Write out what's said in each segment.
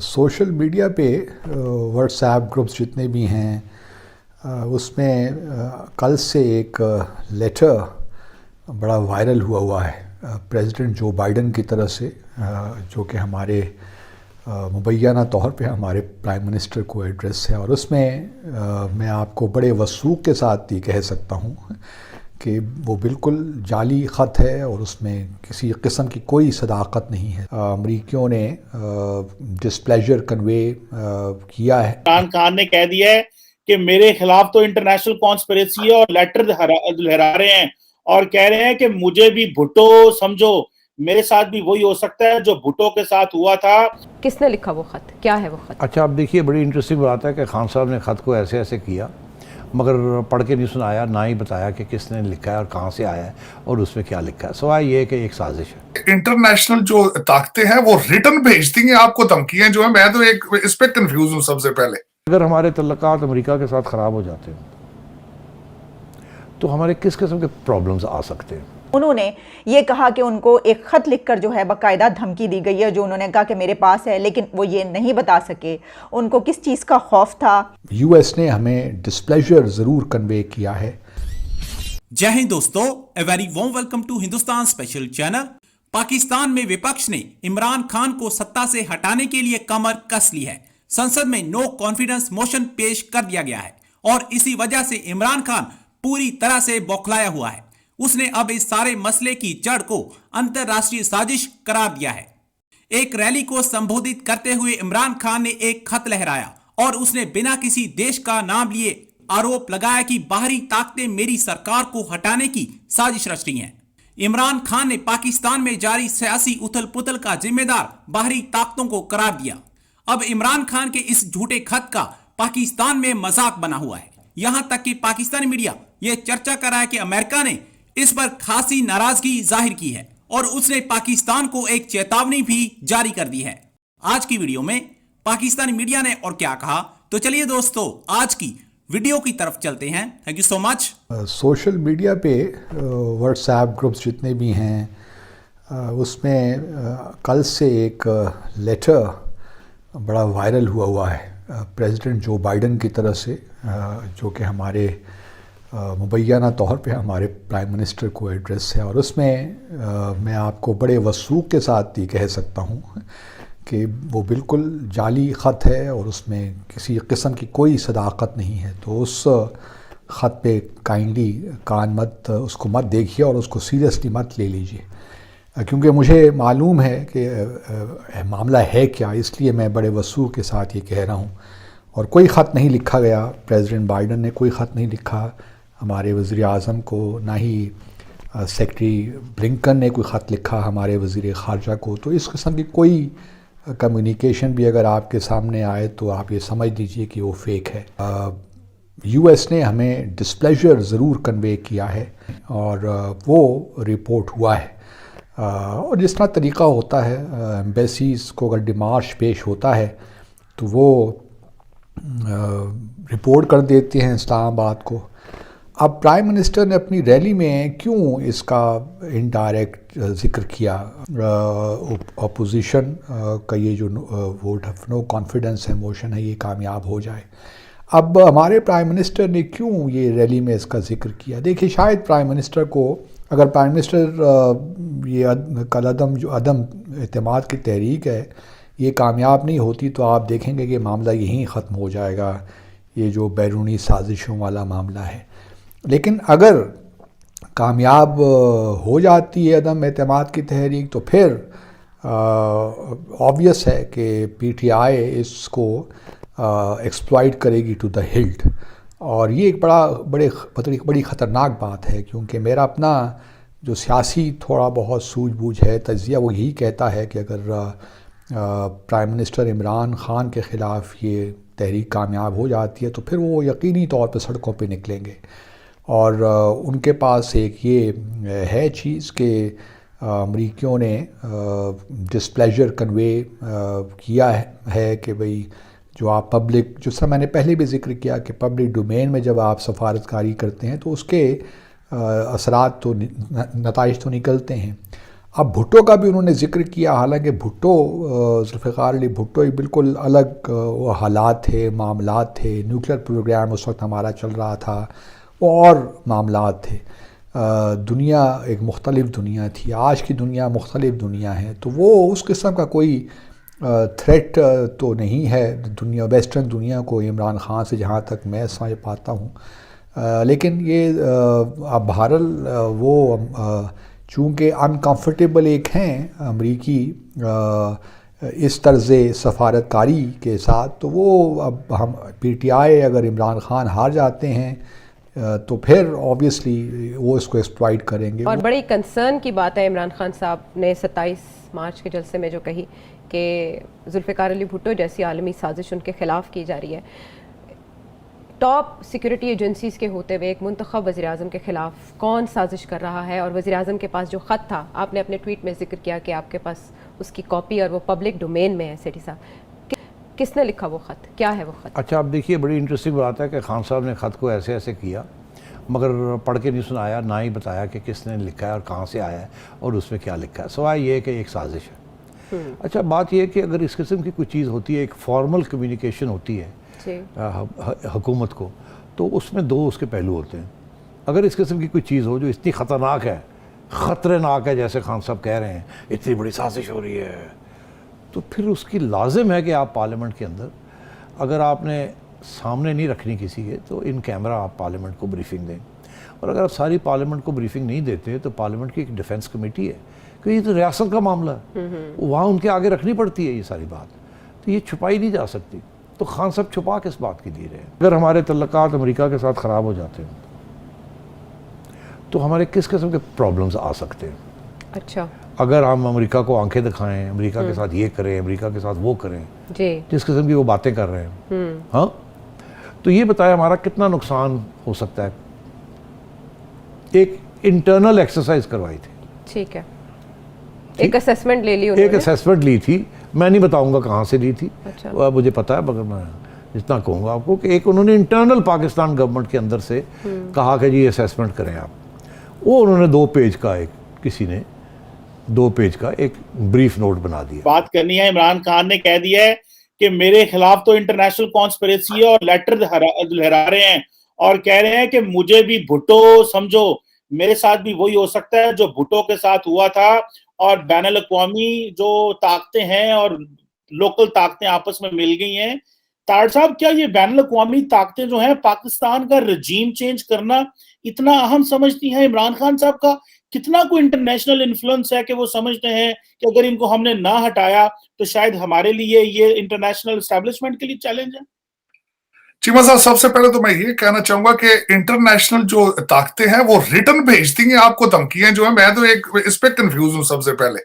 Social media پہ what's app groups جتنے بھی ہیں اس میں کل سے ایک لیٹر بڑا وائرل ہوا ہے پریزیڈنٹ جو بائیڈن کی طرف سے، جو کہ ہمارے مبینہ طور پہ ہمارے پرائم منسٹر کو ایڈریس ہے، اور اس میں میں آپ کو بڑے وثوق کے ساتھ یہ کہہ سکتا ہوں کہ وہ بالکل جعلی خط ہے اور اس میں کسی قسم کی کوئی صداقت نہیں ہے۔ امریکیوں نے ڈسپلیجر کنوے کیا ہے۔ عمران خان نے کہہ دیا ہے کہ میرے خلاف تو انٹرنیشنل کانسپریسی ہے اور لیٹر لہرا رہے ہیں اور کہہ رہے ہیں کہ مجھے بھی بھٹو سمجھو، میرے ساتھ بھی وہی ہو سکتا ہے جو بھٹو کے ساتھ ہوا تھا۔ کس نے لکھا وہ خط؟ کیا ہے وہ خط؟ اچھا، اب دیکھیے بڑی انٹرسٹنگ بات ہے کہ خان صاحب نے خط کو ایسے ایسے کیا، مگر پڑھ کے نہیں سنایا، نہ ہی بتایا کہ کس نے لکھا ہے اور کہاں سے آیا ہے اور اس میں کیا لکھا ہے، سوائے یہ کہ ایک سازش ہے۔ انٹرنیشنل جو طاقتیں ہیں وہ ریٹن بھیجتی ہیں آپ کو دھمکیاں جو ہیں، میں تو ایک اس پہ کنفیوز ہوں سب سے پہلے۔ اگر ہمارے تعلقات امریکہ کے ساتھ خراب ہو جاتے ہیں تو ہمارے کس قسم کے پرابلمز آ سکتے ہیں؟ انہوں نے یہ کہا کہ ان کو ایک خط لکھ کر جو ہے باقاعدہ دھمکی دی گئی ہے، جو انہوں نے کہا کہ میرے پاس ہے، لیکن وہ یہ نہیں بتا سکے ان کو کس چیز کا خوف تھا۔ یو ایس نے ہمیں ڈسپلیجر ضرور کنوے کیا ہے۔ جے ہند دوستو، a very warm welcome to Hindustan special channel. Pakistan میں وپکش نے عمران خان کو ستا سے ہٹانے کے لیے کمر کس لی ہے۔ سنسد میں نو کانفیڈنس موشن پیش کر دیا گیا ہے اور اسی وجہ سے عمران خان پوری طرح سے بوکھلایا ہوا ہے۔ اس نے اب اس سارے مسئلے کی جڑ کو انترراشٹریہ سازش قرار دیا ہے۔ ایک ریلی کو سمبودھت کرتے ہوئے عمران خان نے ایک خط لہرایا اور اس نے بنا کسی دیش کا نام لیے آروپ لگایا کہ باہری طاقتیں میری سرکار کو ہٹانے کی سازش رچ رہی ہیں۔ عمران خان نے پاکستان میں جاری سیاسی اتھل پتھل کا ذمہ دار باہری طاقتوں کو قرار دیا۔ اب عمران خان کے اس جھوٹے خط کا پاکستان میں مذاق بنا ہوا ہے، یہاں تک کہ پاکستانی میڈیا یہ چرچا کر رہا ہے کہ امریکہ نے اس پر خاصی ناراضگی ظاہر کی ہے اور اس نے پاکستان کو ایک چیتاونی بھی جاری کر دی ہے۔ آج کی ویڈیو میں پاکستانی میڈیا نے اور کیا کہا، تو چلیے دوستو آج کی ویڈیو کی طرف چلتے ہیں۔ Thank you so much. Social media پہ واٹس ایپ گروپس جتنے بھی ہیں اس میں کل سے ایک لیٹر بڑا وائرل ہوا ہے پریزیڈنٹ جو بائیڈن کی طرف سے، جو کہ ہمارے مبینہ طور پہ ہمارے پرائم منسٹر کو ایڈریس ہے، اور اس میں میں آپ کو بڑے وثوق کے ساتھ یہ کہہ سکتا ہوں کہ وہ بالکل جعلی خط ہے اور اس میں کسی قسم کی کوئی صداقت نہیں ہے۔ تو اس خط پہ کائنڈلی اس کو مت دیکھیے اور اس کو سیریسلی مت لے لیجیے، کیونکہ مجھے معلوم ہے کہ معاملہ ہے کیا، اس لیے میں بڑے وثوق کے ساتھ یہ کہہ رہا ہوں۔ اور کوئی خط نہیں لکھا گیا، پریزیڈنٹ بائیڈن نے کوئی خط نہیں لکھا ہمارے وزیر اعظم کو، نہ ہی سیکرٹری بلنکن نے کوئی خط لکھا ہمارے وزیر خارجہ کو۔ تو اس قسم کی کوئی کمیونیکیشن بھی اگر آپ کے سامنے آئے تو آپ یہ سمجھ لیجئے کہ وہ فیک ہے۔ یو ایس نے ہمیں ڈسپلیجر ضرور کنوے کیا ہے اور وہ رپورٹ ہوا ہے، اور جس طرح طریقہ ہوتا ہے ایمبیسیز کو اگر ڈیمارش پیش ہوتا ہے تو وہ رپورٹ کر دیتے ہیں اسلام آباد کو۔ اب پرائم منسٹر نے اپنی ریلی میں کیوں اس کا انڈائریکٹ ذکر کیا؟ اپوزیشن کا یہ جو ووٹ آف نو کانفیڈنس ہے موشن ہے، یہ کامیاب ہو جائے۔ اب ہمارے پرائم منسٹر نے کیوں یہ ریلی میں اس کا ذکر کیا؟ دیکھیے، شاید پرائم منسٹر کو، اگر پرائم منسٹر یہ عدم اعتماد کی تحریک ہے یہ کامیاب نہیں ہوتی تو آپ دیکھیں گے کہ معاملہ یہیں ختم ہو جائے گا، یہ جو بیرونی سازشوں والا معاملہ ہے۔ لیکن اگر کامیاب ہو جاتی ہے عدم اعتماد کی تحریک تو پھر آبویس ہے کہ پی ٹی آئی اس کو ایکسپلائٹ کرے گی ٹو دا ہلٹ، اور یہ ایک بڑی خطرناک بات ہے، کیونکہ میرا اپنا جو سیاسی تھوڑا بہت سوجھ بوجھ ہے، تجزیہ وہ یہی کہتا ہے کہ اگر پرائم منسٹر عمران خان کے خلاف یہ تحریک کامیاب ہو جاتی ہے تو پھر وہ یقینی طور پہ سڑکوں پہ نکلیں گے، اور ان کے پاس ایک یہ ہے چیز کہ امریکیوں نے ڈسپلیجر کنوے کیا ہے کہ بھئی جو آپ پبلک، جس طرح میں نے پہلے بھی ذکر کیا کہ پبلک ڈومین میں جب آپ سفارتکاری کرتے ہیں تو اس کے اثرات تو نتائج تو نکلتے ہیں۔ اب بھٹو کا بھی انہوں نے ذکر کیا، حالانکہ بھٹو ذوالفقار علی بھٹو ایک بالکل الگ وہ حالات تھے، معاملات تھے، نیوکلیر پروگرام اس وقت ہمارا چل رہا تھا، اور معاملات تھے، دنیا ایک مختلف دنیا تھی، آج کی دنیا مختلف دنیا ہے، تو وہ اس قسم کا کوئی تھریٹ تو نہیں ہے دنیا، ویسٹرن دنیا کو عمران خان سے، جہاں تک میں سمجھ پاتا ہوں۔ لیکن یہ اب بہرحال وہ چونکہ انکمفرٹیبل ایک ہیں امریکی اس طرز سفارت کاری کے ساتھ، تو وہ اب ہم پی ٹی آئی اگر عمران خان ہار جاتے ہیں تو پھر آبویسلی وہ اس کو ایکسپلائٹ کریں گے۔ اور بڑی کنسرن کی بات ہے عمران خان صاحب نے 27 مارچ کے جلسے میں جو کہی کہ ذوالفقار علی بھٹو جیسی عالمی سازش ان کے خلاف کی جا رہی ہے، ٹاپ سیکیورٹی ایجنسیز کے ہوتے ہوئے ایک منتخب وزیراعظم کے خلاف کون سازش کر رہا ہے؟ اور وزیراعظم کے پاس جو خط تھا، آپ نے اپنے ٹویٹ میں ذکر کیا کہ آپ کے پاس اس کی کاپی اور وہ پبلک ڈومین میں ہے، سیٹھی صاحب، کس نے لکھا وہ خط؟ کیا ہے وہ خط؟ اچھا، اب دیکھیے بڑی انٹرسٹنگ بات ہے کہ خان صاحب نے خط کو ایسے ایسے کیا، مگر پڑھ کے نہیں سنایا، نہ ہی بتایا کہ کس نے لکھا ہے اور کہاں سے آیا ہے اور اس میں کیا لکھا ہے، سوائے یہ کہ ایک سازش ہے۔ اچھا، بات یہ ہے کہ اگر اس قسم کی کوئی چیز ہوتی ہے، ایک فارمل کمیونیکیشن ہوتی ہے حکومت کو، تو اس میں دو اس کے پہلو ہوتے ہیں۔ اگر اس قسم کی کوئی چیز ہو جو اتنی خطرناک ہے، خطرناک ہے، جیسے خان صاحب کہہ رہے ہیں اتنی بڑی سازش ہو رہی ہے، تو پھر اس کی لازم ہے کہ آپ پارلیمنٹ کے اندر، اگر آپ نے سامنے نہیں رکھنی کسی کے، تو ان کیمرہ آپ پارلیمنٹ کو بریفنگ دیں، اور اگر آپ ساری پارلیمنٹ کو بریفنگ نہیں دیتے تو پارلیمنٹ کی ایک ڈیفنس کمیٹی ہے، کہ یہ تو ریاست کا معاملہ ہے، وہاں ان کے آگے رکھنی پڑتی ہے یہ ساری بات، تو یہ چھپائی نہیں جا سکتی۔ تو خان صاحب چھپا کس بات کی دے رہے ہیں؟ اگر ہمارے تعلقات امریکہ کے ساتھ خراب ہو جاتے ہیں تو ہمارے کس قسم کے پرابلمز آ سکتے ہیں؟ اچھا، اگر ہم امریکہ کو آنکھیں دکھائیں، امریکہ کے ساتھ یہ کریں، امریکہ کے ساتھ وہ کریں، جی، جس قسم کی وہ باتیں کر رہے ہیں، ہاں، تو یہ بتایا ہمارا کتنا نقصان ہو سکتا ہے۔ ایک انٹرنل ایکسرسائز کروائی تھی، ٹھیک ہے، ایک اسیسمنٹ لے لی انہوں ایک نے، اسیسمنٹ لی تھی، میں نہیں بتاؤں گا کہاں سے لی تھی، اچھا، مجھے پتا ہے، مگر میں جتنا کہوں گا آپ کو کہ ایک انہوں نے انٹرنل پاکستان گورنمنٹ کے اندر سے کہا کہ جی اسیسمنٹ کریں آپ، وہ انہوں نے 2 پیج کا کسی نے 2 پیج کا ایک بریف نوٹ بنا دیا۔ بات کرنی ہے، عمران خان نے کہہ دیا ہے کہ میرے خلاف تو انٹرنیشنل کانسپریسی ہے اور لیٹر لہرا رہے ہیں اور کہہ رہے ہیں کہ مجھے بھی بھٹو سمجھو، میرے ساتھ بھی وہی ہو سکتا ہے جو بھٹو کے ساتھ ہوا تھا، اور بین الاقوامی جو طاقتیں ہیں اور لوکل طاقتیں آپس میں مل گئی ہیں۔ تار صاحب، کیا یہ بین الاقوامی طاقتیں جو ہیں پاکستان کا رجیم چینج کرنا اتنا اہم سمجھتی ہیں؟ عمران خان صاحب کا کتنا کوئی انٹرنیشنل انفلوئنس ہے کہ وہ سمجھتے ہیں کہ اگر ان کو ہم نے نہ ہٹایا تو شاید ہمارے لیے یہ انٹرنیشنل اسٹیبلشمنٹ کے لیے چیلنج ہے؟ چیمہ صاحب، سب سے پہلے تو میں یہ کہنا چاہوں گا کہ انٹرنیشنل جو طاقتیں ہیں وہ ریٹن بھیجتی ہیں آپ کو دھمکیاں جو ہیں، میں تو ایک اس پہ کنفیوز ہوں سب سے پہلے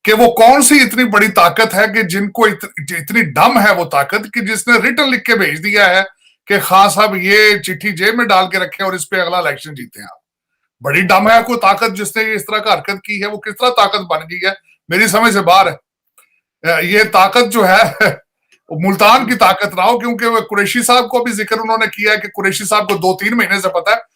کہ وہ کون سی اتنی بڑی طاقت ہے کہ جن کو اتنی ڈم ہے وہ طاقت کہ جس نے ریٹن لکھ کے بھیج دیا ہے کہ خان صاحب یہ چٹھی جیب میں ڈال کے رکھے اور اس پہ اگلا الیکشن جیتے ہیں آپ۔ بڑی ڈم ہے کوئی طاقت جس نے اس طرح کا حرکت کی ہے، وہ کس طرح طاقت بن گئی ہے، میری سمجھ سے باہر ہے۔ یہ طاقت جو ہے ملتان کی طاقت نہ ہو، کیونکہ قریشی صاحب کو بھی ذکر انہوں نے کیا ہے کہ قریشی صاحب کو 2-3 مہینے سے پتا ہے